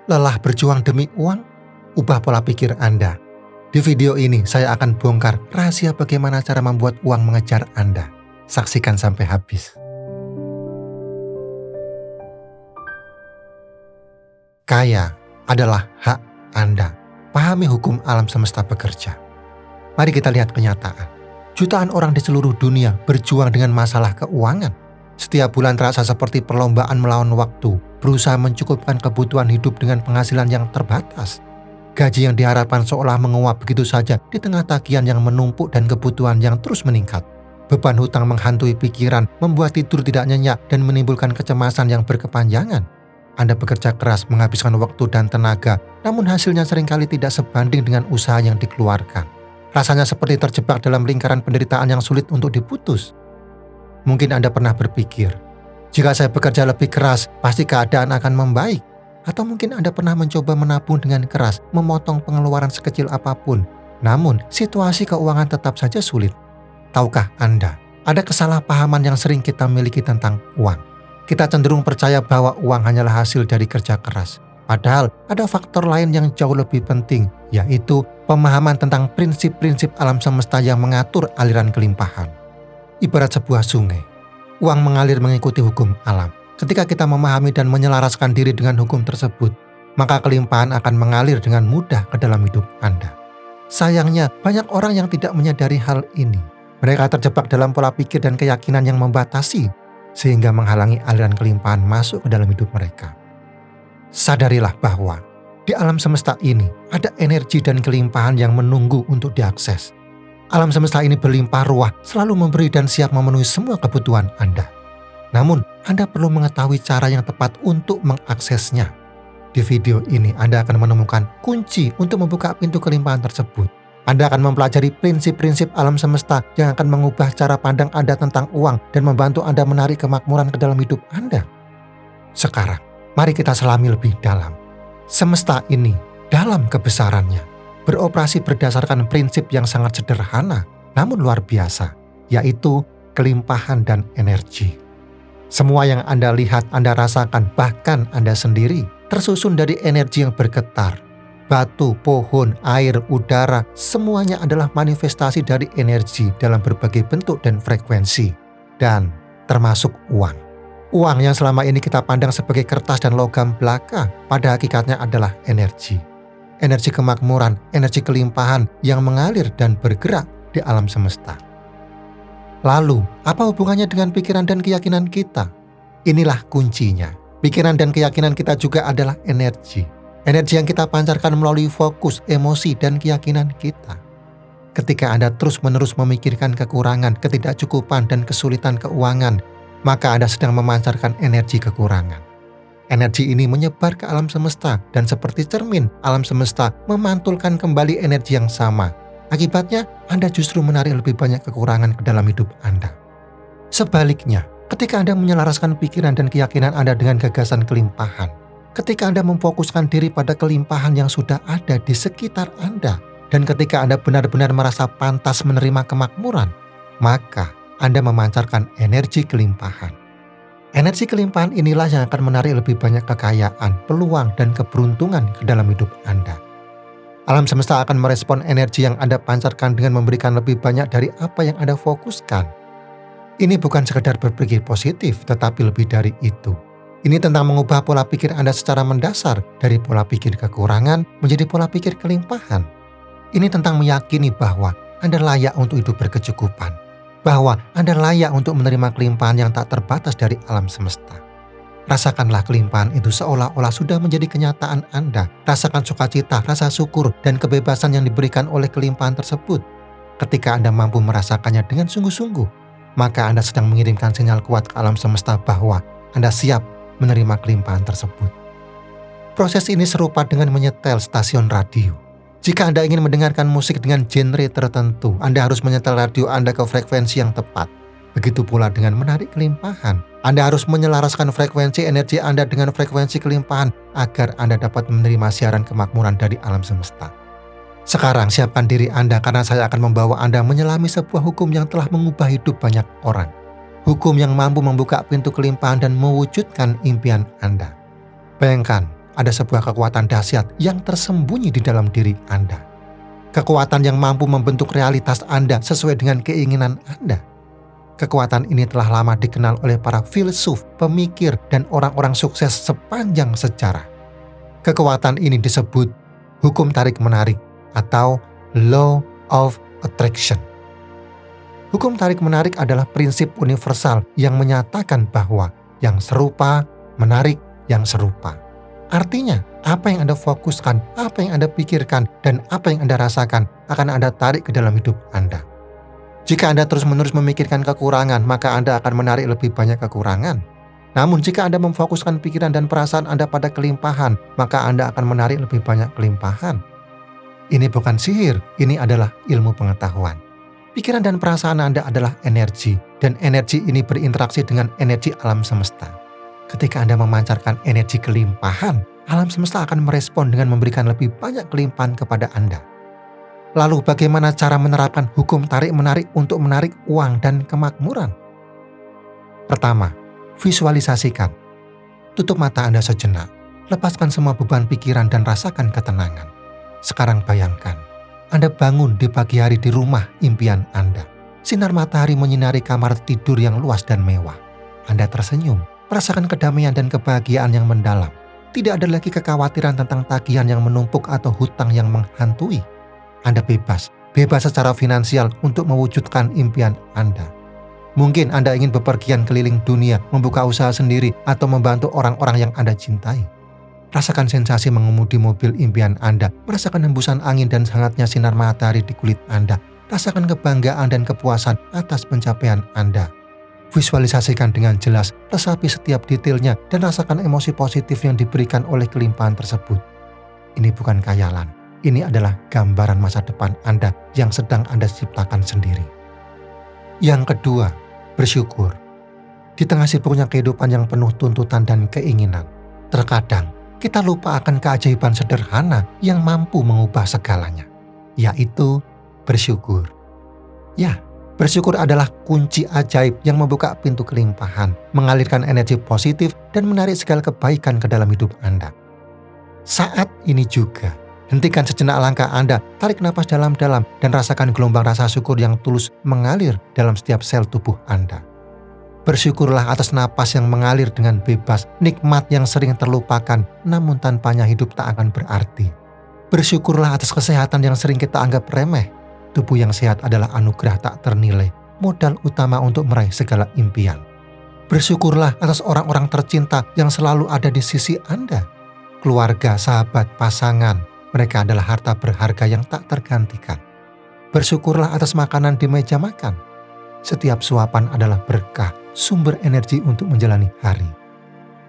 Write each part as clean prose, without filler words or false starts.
Lelah berjuang demi uang? Ubah pola pikir Anda. Di video ini saya akan bongkar rahasia bagaimana cara membuat uang mengejar Anda. Saksikan sampai habis. Kaya adalah hak Anda. Pahami hukum alam semesta bekerja. Mari kita lihat kenyataan. Jutaan orang di seluruh dunia berjuang dengan masalah keuangan. Setiap bulan terasa seperti perlombaan melawan waktu, berusaha mencukupkan kebutuhan hidup dengan penghasilan yang terbatas. Gaji yang diharapkan seolah menguap begitu saja di tengah tagihan yang menumpuk dan kebutuhan yang terus meningkat. Beban hutang menghantui pikiran, membuat tidur tidak nyenyak dan menimbulkan kecemasan yang berkepanjangan. Anda bekerja keras, menghabiskan waktu dan tenaga, namun hasilnya seringkali tidak sebanding dengan usaha yang dikeluarkan. Rasanya seperti terjebak dalam lingkaran penderitaan yang sulit untuk diputus. Mungkin Anda pernah berpikir, jika saya bekerja lebih keras, pasti keadaan akan membaik. Atau mungkin Anda pernah mencoba menabung dengan keras, memotong pengeluaran sekecil apapun. Namun, situasi keuangan tetap saja sulit. Tahukah Anda, ada kesalahpahaman yang sering kita miliki tentang uang. Kita cenderung percaya bahwa uang hanyalah hasil dari kerja keras. Padahal ada faktor lain yang jauh lebih penting, yaitu pemahaman tentang prinsip-prinsip alam semesta yang mengatur aliran kelimpahan. Ibarat sebuah sungai, uang mengalir mengikuti hukum alam. Ketika kita memahami dan menyelaraskan diri dengan hukum tersebut, maka kelimpahan akan mengalir dengan mudah ke dalam hidup Anda. Sayangnya, banyak orang yang tidak menyadari hal ini. Mereka terjebak dalam pola pikir dan keyakinan yang membatasi, sehingga menghalangi aliran kelimpahan masuk ke dalam hidup mereka. Sadarilah bahwa di alam semesta ini ada energi dan kelimpahan yang menunggu untuk diakses. Alam semesta ini berlimpah ruah, selalu memberi dan siap memenuhi semua kebutuhan Anda. Namun, Anda perlu mengetahui cara yang tepat untuk mengaksesnya. Di video ini, Anda akan menemukan kunci untuk membuka pintu kelimpahan tersebut. Anda akan mempelajari prinsip-prinsip alam semesta yang akan mengubah cara pandang Anda tentang uang dan membantu Anda menarik kemakmuran ke dalam hidup Anda. Sekarang, mari kita selami lebih dalam. Semesta ini, dalam kebesarannya, beroperasi berdasarkan prinsip yang sangat sederhana, namun luar biasa, yaitu kelimpahan dan energi. Semua yang Anda lihat, Anda rasakan, bahkan Anda sendiri, tersusun dari energi yang bergetar. Batu, pohon, air, udara, semuanya adalah manifestasi dari energi dalam berbagai bentuk dan frekuensi. Dan termasuk uang. Uang yang selama ini kita pandang sebagai kertas dan logam belaka, pada hakikatnya adalah energi. Energi kemakmuran, energi kelimpahan yang mengalir dan bergerak di alam semesta. Lalu, apa hubungannya dengan pikiran dan keyakinan kita? Inilah kuncinya. Pikiran dan keyakinan kita juga adalah energi. Energi yang kita pancarkan melalui fokus, emosi, dan keyakinan kita. Ketika Anda terus-menerus memikirkan kekurangan, ketidakcukupan, dan kesulitan keuangan, maka Anda sedang memancarkan energi kekurangan. Energi ini menyebar ke alam semesta, dan seperti cermin, alam semesta memantulkan kembali energi yang sama. Akibatnya, Anda justru menarik lebih banyak kekurangan ke dalam hidup Anda. Sebaliknya, ketika Anda menyelaraskan pikiran dan keyakinan Anda dengan gagasan kelimpahan, ketika Anda memfokuskan diri pada kelimpahan yang sudah ada di sekitar Anda, dan ketika Anda benar-benar merasa pantas menerima kemakmuran, maka Anda memancarkan energi kelimpahan. Energi kelimpahan inilah yang akan menarik lebih banyak kekayaan, peluang, dan keberuntungan ke dalam hidup Anda. Alam semesta akan merespon energi yang Anda pancarkan dengan memberikan lebih banyak dari apa yang Anda fokuskan. Ini bukan sekedar berpikir positif, tetapi lebih dari itu. Ini tentang mengubah pola pikir Anda secara mendasar dari pola pikir kekurangan menjadi pola pikir kelimpahan. Ini tentang meyakini bahwa Anda layak untuk hidup berkecukupan, bahwa Anda layak untuk menerima kelimpahan yang tak terbatas dari alam semesta. Rasakanlah kelimpahan itu seolah-olah sudah menjadi kenyataan Anda. Rasakan sukacita, rasa syukur, dan kebebasan yang diberikan oleh kelimpahan tersebut. Ketika Anda mampu merasakannya dengan sungguh-sungguh, maka Anda sedang mengirimkan sinyal kuat ke alam semesta bahwa Anda siap menerima kelimpahan tersebut. Proses ini serupa dengan menyetel stasiun radio. Jika Anda ingin mendengarkan musik dengan genre tertentu, Anda harus menyetel radio Anda ke frekuensi yang tepat. Begitu pula dengan menarik kelimpahan. Anda harus menyelaraskan frekuensi energi Anda dengan frekuensi kelimpahan agar Anda dapat menerima siaran kemakmuran dari alam semesta. Sekarang siapkan diri Anda karena saya akan membawa Anda menyelami sebuah hukum yang telah mengubah hidup banyak orang. Hukum yang mampu membuka pintu kelimpahan dan mewujudkan impian Anda. Bayangkan, ada sebuah kekuatan dahsyat yang tersembunyi di dalam diri Anda. Kekuatan yang mampu membentuk realitas Anda sesuai dengan keinginan Anda. Kekuatan ini telah lama dikenal oleh para filsuf, pemikir, dan orang-orang sukses sepanjang sejarah. Kekuatan ini disebut hukum tarik-menarik atau Law of Attraction. Hukum tarik-menarik adalah prinsip universal yang menyatakan bahwa yang serupa menarik yang serupa. Artinya, apa yang Anda fokuskan, apa yang Anda pikirkan, dan apa yang Anda rasakan akan Anda tarik ke dalam hidup Anda. Jika Anda terus-menerus memikirkan kekurangan, maka Anda akan menarik lebih banyak kekurangan. Namun jika Anda memfokuskan pikiran dan perasaan Anda pada kelimpahan, maka Anda akan menarik lebih banyak kelimpahan. Ini bukan sihir, ini adalah ilmu pengetahuan. Pikiran dan perasaan Anda adalah energi, dan energi ini berinteraksi dengan energi alam semesta. Ketika Anda memancarkan energi kelimpahan, alam semesta akan merespon dengan memberikan lebih banyak kelimpahan kepada Anda. Lalu bagaimana cara menerapkan hukum tarik-menarik untuk menarik uang dan kemakmuran? Pertama, visualisasikan. Tutup mata Anda sejenak, lepaskan semua beban pikiran dan rasakan ketenangan. Sekarang bayangkan, Anda bangun di pagi hari di rumah impian Anda. Sinar matahari menyinari kamar tidur yang luas dan mewah. Anda tersenyum, merasakan kedamaian dan kebahagiaan yang mendalam. Tidak ada lagi kekhawatiran tentang tagihan yang menumpuk atau hutang yang menghantui. Anda bebas secara finansial untuk mewujudkan impian Anda. Mungkin Anda ingin bepergian keliling dunia, membuka usaha sendiri, atau membantu orang-orang yang Anda cintai. Rasakan sensasi mengemudi mobil impian Anda, merasakan hembusan angin dan hangatnya sinar matahari di kulit Anda. Rasakan kebanggaan dan kepuasan atas pencapaian Anda. Visualisasikan dengan jelas, resapi setiap detailnya, dan rasakan emosi positif yang diberikan oleh kelimpahan tersebut. Ini bukan khayalan, ini adalah gambaran masa depan Anda yang sedang Anda ciptakan sendiri. Yang kedua, bersyukur. Di tengah sibuknya kehidupan yang penuh tuntutan dan keinginan, terkadang kita lupa akan keajaiban sederhana yang mampu mengubah segalanya, yaitu bersyukur. Ya, bersyukur adalah kunci ajaib yang membuka pintu kelimpahan, mengalirkan energi positif, dan menarik segala kebaikan ke dalam hidup Anda. Saat ini juga, hentikan sejenak langkah Anda, tarik napas dalam-dalam, dan rasakan gelombang rasa syukur yang tulus mengalir dalam setiap sel tubuh Anda. Bersyukurlah atas napas yang mengalir dengan bebas, nikmat yang sering terlupakan, namun tanpanya hidup tak akan berarti. Bersyukurlah atas kesehatan yang sering kita anggap remeh. Tubuh yang sehat adalah anugerah tak ternilai, modal utama untuk meraih segala impian. Bersyukurlah atas orang-orang tercinta yang selalu ada di sisi Anda. Keluarga, sahabat, pasangan, mereka adalah harta berharga yang tak tergantikan. Bersyukurlah atas makanan di meja makan. Setiap suapan adalah berkah, sumber energi untuk menjalani hari.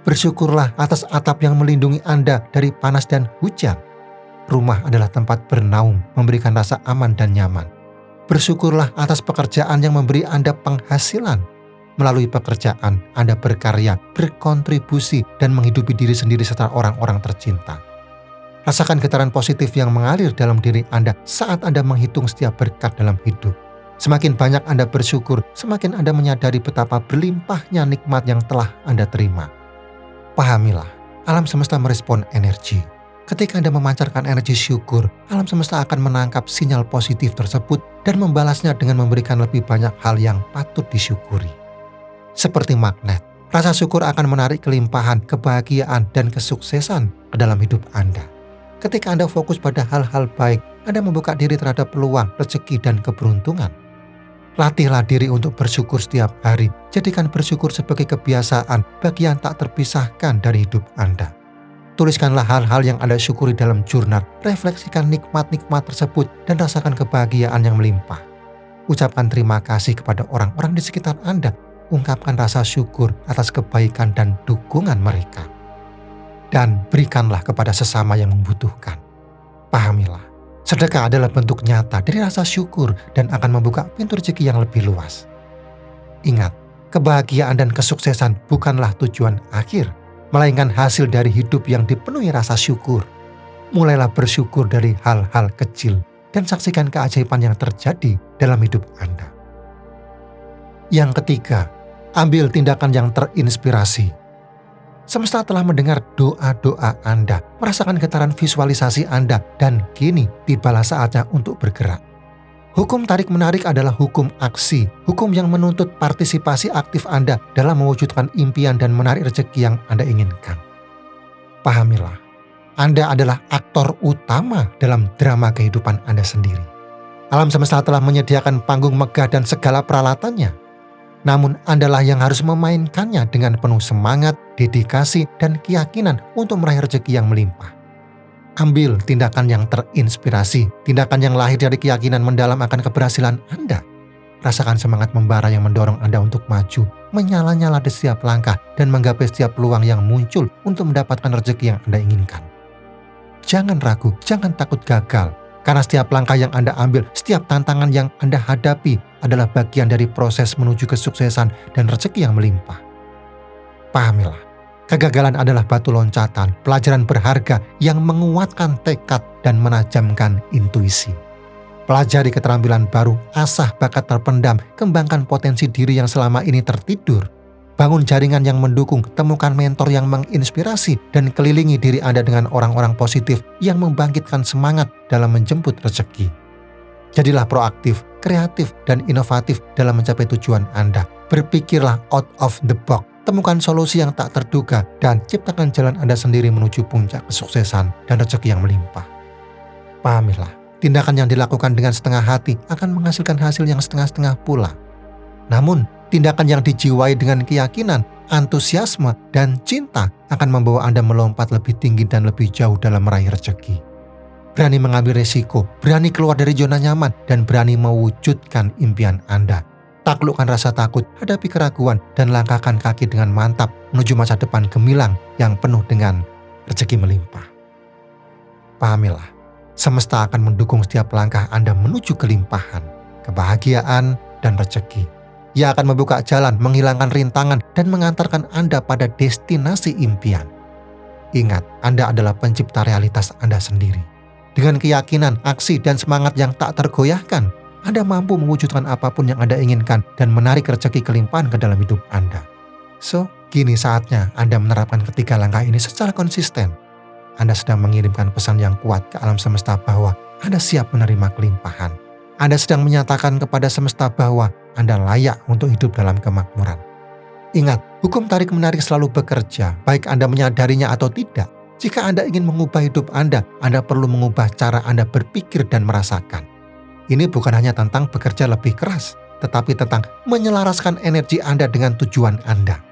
Bersyukurlah atas atap yang melindungi Anda dari panas dan hujan. Rumah adalah tempat bernaung, memberikan rasa aman dan nyaman. Bersyukurlah atas pekerjaan yang memberi Anda penghasilan. Melalui pekerjaan, Anda berkarya, berkontribusi, dan menghidupi diri sendiri serta orang-orang tercinta. Rasakan getaran positif yang mengalir dalam diri Anda saat Anda menghitung setiap berkat dalam hidup. Semakin banyak Anda bersyukur, semakin Anda menyadari betapa berlimpahnya nikmat yang telah Anda terima. Pahamilah, alam semesta merespon energi. Ketika Anda memancarkan energi syukur, alam semesta akan menangkap sinyal positif tersebut dan membalasnya dengan memberikan lebih banyak hal yang patut disyukuri. Seperti magnet, rasa syukur akan menarik kelimpahan, kebahagiaan, dan kesuksesan ke dalam hidup Anda. Ketika Anda fokus pada hal-hal baik, Anda membuka diri terhadap peluang, rezeki, dan keberuntungan. Latihlah diri untuk bersyukur setiap hari. Jadikan bersyukur sebagai kebiasaan bagian tak terpisahkan dari hidup Anda. Tuliskanlah hal-hal yang Anda syukuri dalam jurnal, refleksikan nikmat-nikmat tersebut, dan rasakan kebahagiaan yang melimpah. Ucapkan terima kasih kepada orang-orang di sekitar Anda, ungkapkan rasa syukur atas kebaikan dan dukungan mereka. Dan berikanlah kepada sesama yang membutuhkan. Pahamilah, sedekah adalah bentuk nyata dari rasa syukur dan akan membuka pintu rezeki yang lebih luas. Ingat, kebahagiaan dan kesuksesan bukanlah tujuan akhir, melainkan hasil dari hidup yang dipenuhi rasa syukur. Mulailah bersyukur dari hal-hal kecil dan saksikan keajaiban yang terjadi dalam hidup Anda. Yang ketiga, ambil tindakan yang terinspirasi. Semesta telah mendengar doa-doa Anda, merasakan getaran visualisasi Anda, dan kini tibalah saatnya untuk bergerak. Hukum tarik-menarik adalah hukum aksi, hukum yang menuntut partisipasi aktif Anda dalam mewujudkan impian dan menarik rezeki yang Anda inginkan. Pahamilah, Anda adalah aktor utama dalam drama kehidupan Anda sendiri. Alam semesta telah menyediakan panggung megah dan segala peralatannya. Namun Andalah yang harus memainkannya dengan penuh semangat, dedikasi, dan keyakinan untuk meraih rezeki yang melimpah. Ambil tindakan yang terinspirasi, tindakan yang lahir dari keyakinan mendalam akan keberhasilan Anda. Rasakan semangat membara yang mendorong Anda untuk maju, menyala-nyala di setiap langkah, dan menggapai setiap peluang yang muncul untuk mendapatkan rezeki yang Anda inginkan. Jangan ragu, jangan takut gagal, karena setiap langkah yang Anda ambil, setiap tantangan yang Anda hadapi adalah bagian dari proses menuju kesuksesan dan rezeki yang melimpah. Pahamilah. Kegagalan adalah batu loncatan, pelajaran berharga yang menguatkan tekad dan menajamkan intuisi. Pelajari keterampilan baru, asah bakat terpendam, kembangkan potensi diri yang selama ini tertidur. Bangun jaringan yang mendukung, temukan mentor yang menginspirasi, dan kelilingi diri Anda dengan orang-orang positif yang membangkitkan semangat dalam menjemput rezeki. Jadilah proaktif, kreatif, dan inovatif dalam mencapai tujuan Anda. Berpikirlah out of the box. Temukan solusi yang tak terduga dan ciptakan jalan Anda sendiri menuju puncak kesuksesan dan rezeki yang melimpah. Pahamilah, tindakan yang dilakukan dengan setengah hati akan menghasilkan hasil yang setengah-setengah pula. Namun, tindakan yang dijiwai dengan keyakinan, antusiasme, dan cinta akan membawa Anda melompat lebih tinggi dan lebih jauh dalam meraih rezeki. Berani mengambil resiko, berani keluar dari zona nyaman, dan berani mewujudkan impian Anda. Taklukkan rasa takut, hadapi keraguan, dan langkahkan kaki dengan mantap menuju masa depan gemilang yang penuh dengan rezeki melimpah. Pahamilah, semesta akan mendukung setiap langkah Anda menuju kelimpahan, kebahagiaan, dan rezeki. Ia akan membuka jalan, menghilangkan rintangan, dan mengantarkan Anda pada destinasi impian. Ingat, Anda adalah pencipta realitas Anda sendiri. Dengan keyakinan, aksi, dan semangat yang tak tergoyahkan, Anda mampu mewujudkan apapun yang Anda inginkan dan menarik rezeki kelimpahan ke dalam hidup Anda. So, kini saatnya Anda menerapkan ketiga langkah ini secara konsisten. Anda sedang mengirimkan pesan yang kuat ke alam semesta bahwa Anda siap menerima kelimpahan. Anda sedang menyatakan kepada semesta bahwa Anda layak untuk hidup dalam kemakmuran. Ingat, hukum tarik-menarik selalu bekerja, baik Anda menyadarinya atau tidak. Jika Anda ingin mengubah hidup Anda perlu mengubah cara Anda berpikir dan merasakan. Ini bukan hanya tentang bekerja lebih keras, tetapi tentang menyelaraskan energi Anda dengan tujuan Anda.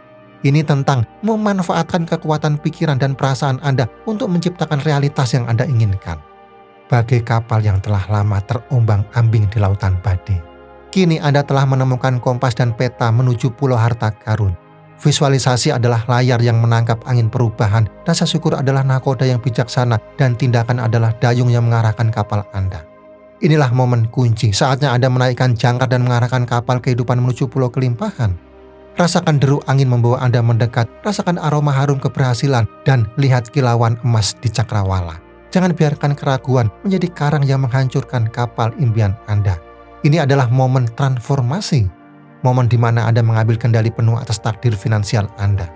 Ini tentang memanfaatkan kekuatan pikiran dan perasaan Anda untuk menciptakan realitas yang Anda inginkan. Bagai kapal yang telah lama terombang-ambing di lautan badai, kini Anda telah menemukan kompas dan peta menuju pulau harta karun. Visualisasi adalah layar yang menangkap angin perubahan, rasa syukur adalah nakoda yang bijaksana, dan tindakan adalah dayung yang mengarahkan kapal Anda. Inilah momen kunci, saatnya Anda menaikkan jangkar dan mengarahkan kapal kehidupan menuju pulau kelimpahan. Rasakan deru angin membawa Anda mendekat, rasakan aroma harum keberhasilan, dan lihat kilauan emas di cakrawala. Jangan biarkan keraguan menjadi karang yang menghancurkan kapal impian Anda. Ini adalah momen transformasi, momen di mana Anda mengambil kendali penuh atas takdir finansial Anda.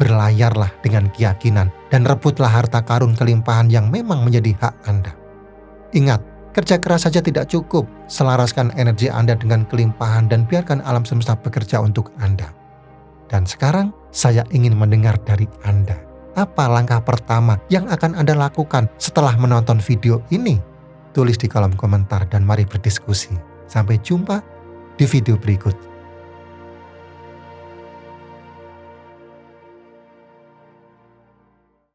Berlayarlah dengan keyakinan dan rebutlah harta karun kelimpahan yang memang menjadi hak Anda. Ingat, kerja keras saja tidak cukup, selaraskan energi Anda dengan kelimpahan dan biarkan alam semesta bekerja untuk Anda. Dan sekarang, saya ingin mendengar dari Anda. Apa langkah pertama yang akan Anda lakukan setelah menonton video ini? Tulis di kolom komentar dan mari berdiskusi. Sampai jumpa di video berikut.